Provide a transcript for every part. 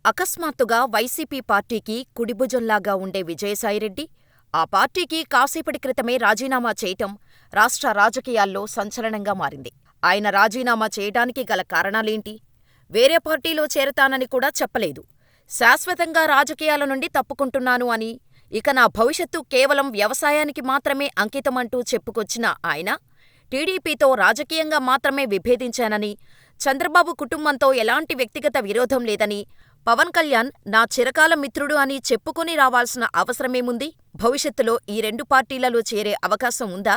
అకస్మాత్తుగా వైసీపీ పార్టీకి కుడిభుజంలాగా ఉండే విజయసాయిరెడ్డి, ఆ పార్టీకి కాసేపటి క్రితమే రాజీనామా చేయటం రాష్ట్ర రాజకీయాల్లో సంచలనంగా మారింది. ఆయన రాజీనామా చేయటానికి గల కారణాలేంటి? వేరే పార్టీలో చేరతానని కూడా చెప్పలేదు. శాశ్వతంగా రాజకీయాల నుండి తప్పుకుంటున్నాను అని, ఇక నా భవిష్యత్తు కేవలం వ్యవసాయానికి మాత్రమే అంకితమంటూ చెప్పుకొచ్చిన ఆయన, టీడీపీతో రాజకీయంగా మాత్రమే విభేదించానని, చంద్రబాబు కుటుంబంతో ఎలాంటి వ్యక్తిగత విరోధం లేదని, పవన్ కళ్యాణ్ నా చిరకాల మిత్రుడు అని చెప్పుకొని రావాల్సిన అవసరమేముంది? భవిష్యత్తులో ఈ రెండు పార్టీలలో చేరే అవకాశం ఉందా?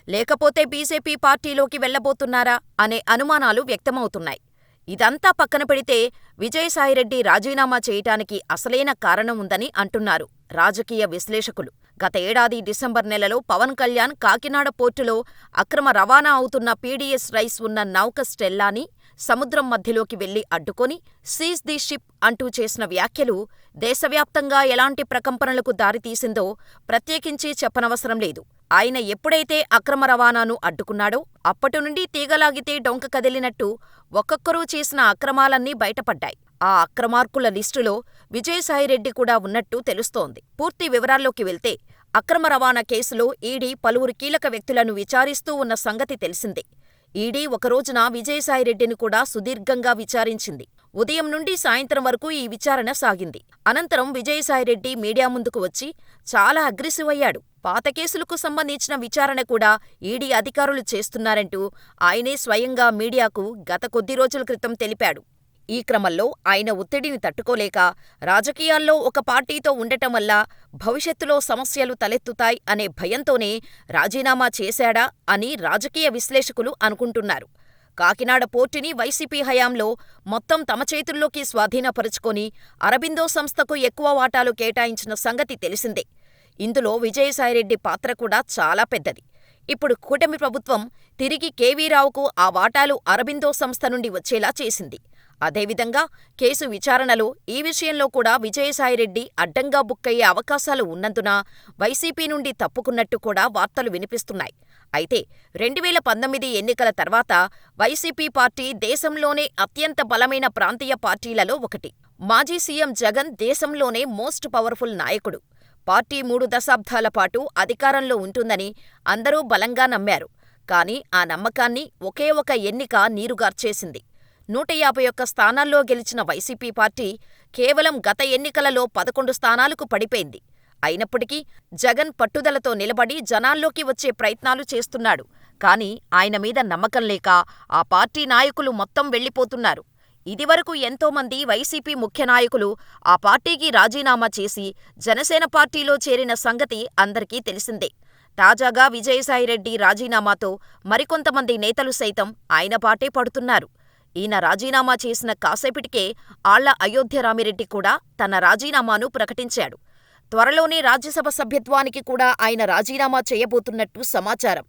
లేకపోతే బీజేపీ పార్టీలోకి వెళ్లబోతున్నారా అనే అనుమానాలు వ్యక్తమవుతున్నాయి. ఇదంతా పక్కన పెడితే విజయసాయిరెడ్డి రాజీనామా చేయటానికి అసలైన కారణం ఉందని అంటున్నారు రాజకీయ విశ్లేషకులు. గత ఏడాది డిసెంబర్ నెలలో పవన్ కళ్యాణ్ కాకినాడ పోర్టులో అక్రమ రవాణా అవుతున్న పీడీఎస్ రైస్ ఉన్న నౌక స్టెల్లాని సముద్రం మధ్యలోకి వెళ్లి అడ్డుకొని సీజ్ ది షిప్ అంటూ చేసిన వ్యాఖ్యలు దేశవ్యాప్తంగా ఎలాంటి ప్రకంపనలకు దారితీసిందో ప్రత్యేకించి చెప్పనవసరం లేదు. ఆయన ఎప్పుడైతే అక్రమ రవాణాను అడ్డుకున్నాడో అప్పటినుండి తీగలాగితే డొంక కదిలినట్టు ఒక్కొక్కరూ చేసిన అక్రమాలన్నీ బయటపడ్డాయి. ఆ అక్రమార్కుల లిస్టులో విజయసాయిరెడ్డి కూడా ఉన్నట్టు తెలుస్తోంది. పూర్తి వివరాల్లోకి వెళ్తే అక్రమ రవాణా కేసులో ఈడీ పలువురు కీలక వ్యక్తులను విచారిస్తూ ఉన్న సంగతి తెలిసిందే. ఈడీ ఒకరోజున విజయసాయిరెడ్డిని కూడా సుదీర్ఘంగా విచారించింది. ఉదయం నుండి సాయంత్రం వరకు ఈ విచారణ సాగింది. అనంతరం విజయసాయిరెడ్డి మీడియా ముందుకు వచ్చి చాలా అగ్రెసివ్ అయ్యాడు. పాత కేసులకు సంబంధించిన విచారణ కూడా ఈడీ అధికారులు చేస్తున్నారంటూ ఆయనే స్వయంగా మీడియాకు గత కొద్ది రోజుల క్రితం తెలిపాడు. ఈ క్రమంలో ఆయన ఒత్తిడిని తట్టుకోలేక రాజకీయాల్లో ఒక పార్టీతో ఉండటం వల్ల భవిష్యత్తులో సమస్యలు తలెత్తుతాయి అనే భయంతోనే రాజీనామా చేశాడా అని రాజకీయ విశ్లేషకులు అనుకుంటున్నారు. కాకినాడ పోర్టుని వైసీపీ హయాంలో మొత్తం తమ చేతుల్లోకి స్వాధీనపరుచుకొని అరబిందో సంస్థకు ఎక్కువ వాటాలు కేటాయించిన సంగతి తెలిసిందే. ఇందులో విజయసాయిరెడ్డి పాత్ర కూడా చాలా పెద్దది. ఇప్పుడు కూటమి ప్రభుత్వం తిరిగి కేవీరావుకు ఆ వాటాలు అరబిందో సంస్థ నుండి వచ్చేలా చేసింది. అదేవిధంగా కేసు విచారణలో ఈ విషయంలో కూడా విజయసాయిరెడ్డి అడ్డంగా బుక్కయ్యే అవకాశాలు ఉన్నందున వైసీపీ నుండి తప్పుకున్నట్టు కూడా వార్తలు వినిపిస్తున్నాయి. అయితే 2019 ఎన్నికల తర్వాత వైసీపీ పార్టీ దేశంలోనే అత్యంత బలమైన ప్రాంతీయ పార్టీలలో ఒకటి. మాజీ సీఎం జగన్ దేశంలోనే మోస్ట్ పవర్ఫుల్ నాయకుడు. పార్టీ 3 దశాబ్దాల పాటు అధికారంలో ఉంటుందని అందరూ బలంగా నమ్మారు. కానీ ఆ నమ్మకాన్ని ఒకే ఒక ఎన్నిక నీరుగార్చేసింది. 151 స్థానాల్లో గెలిచిన వైసీపీ పార్టీ కేవలం గత ఎన్నికలలో 11 స్థానాలకు పడిపోయింది. అయినప్పటికీ జగన్ పట్టుదలతో నిలబడి జనాల్లోకి వచ్చే ప్రయత్నాలు చేస్తున్నాడు. కానీ ఆయన మీద నమ్మకం లేక ఆ పార్టీ నాయకులు మొత్తం వెళ్లిపోతున్నారు. ఇదివరకు ఎంతోమంది వైసీపీ ముఖ్య నాయకులు ఆ పార్టీకి రాజీనామా చేసి జనసేన పార్టీలో చేరిన సంగతి అందరికీ తెలిసిందే. తాజాగా విజయసాయిరెడ్డి రాజీనామాతో మరికొంతమంది నేతలు సైతం ఆయన బాటే పడుతున్నారు. ఈయన రాజీనామా చేసిన కాసేపటికే ఆళ్ల అయోధ్య రామిరెడ్డి కూడా తన రాజీనామాను ప్రకటించాడు. త్వరలోనే రాజ్యసభ సభ్యత్వానికి కూడా ఆయన రాజీనామా చేయబోతున్నట్టు సమాచారం.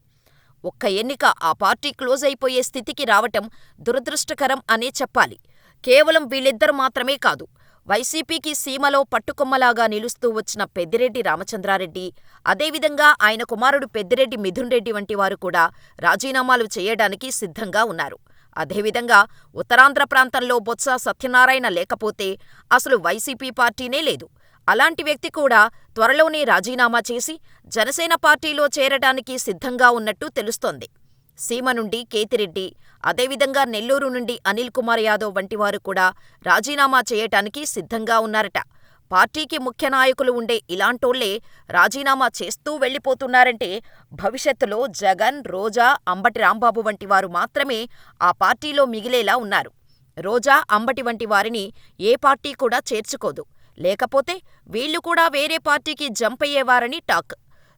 ఒక్క ఎన్నిక ఆ పార్టీ క్లోజ్ అయిపోయే స్థితికి రావటం దురదృష్టకరం అనే చెప్పాలి. కేవలం వీళ్ళిద్దరు మాత్రమే కాదు, వైసీపీకి సీమలో పట్టుకొమ్మలాగా నిలుస్తూ వచ్చిన పెద్దిరెడ్డి రామచంద్రారెడ్డి, అదేవిధంగా ఆయన కుమారుడు పెద్దిరెడ్డి మిథున్ రెడ్డి వంటి వారు కూడా రాజీనామాలు చేయడానికి సిద్ధంగా ఉన్నారు. అదేవిధంగా ఉత్తరాంధ్ర ప్రాంతంలో బొత్స సత్యనారాయణ లేకపోతే అసలు వైసీపీ పార్టీనే లేదు. అలాంటి వ్యక్తి కూడా త్వరలోనే రాజీనామా చేసి జనసేన పార్టీలో చేరటానికి సిద్ధంగా ఉన్నట్టు తెలుస్తోంది. సీమ నుండి కేతిరెడ్డి, అదేవిధంగా నెల్లూరు నుండి అనిల్ కుమార్ యాదవ్ వంటివారు కూడా రాజీనామా చేయటానికి సిద్ధంగా ఉన్నారట. పార్టీకి ముఖ్య నాయకులు ఉండే ఇలాంటోళ్లే రాజీనామా చేస్తూ వెళ్లిపోతున్నారంటే భవిష్యత్తులో జగన్, రోజా, అంబటి రాంబాబు వంటి వారు మాత్రమే ఆ పార్టీలో మిగిలేలా ఉన్నారు. రోజా, అంబటి వంటి వారిని ఏ పార్టీ కూడా చేర్చుకోదు. లేకపోతే వీళ్లు కూడా వేరే పార్టీకి జంప్ అయ్యేవారని టాక్.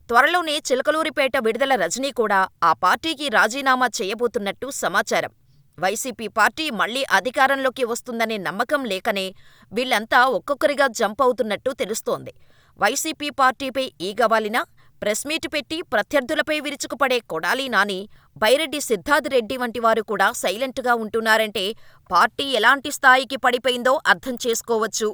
త్వరలోనే చిలకలూరిపేట విడుదల రజనీ కూడా ఆ పార్టీకి రాజీనామా చేయబోతున్నట్టు సమాచారం. వైసీపీ పార్టీ మళ్లీ అధికారంలోకి వస్తుందనే నమ్మకం లేకనే వీళ్లంతా ఒక్కొక్కరిగా జంప్ అవుతున్నట్టు తెలుస్తోంది. వైసీపీ పార్టీపై ఈగవాలినా ప్రెస్ మీట్ పెట్టి ప్రత్యర్థులపై విరుచుకుపడే కొడాలి నాని, బైరెడ్డి సిద్ధార్థరెడ్డి వంటివారు కూడా సైలెంట్గా ఉంటున్నారంటే పార్టీ ఎలాంటి స్థాయికి పడిపోయిందో అర్థం చేసుకోవచ్చు.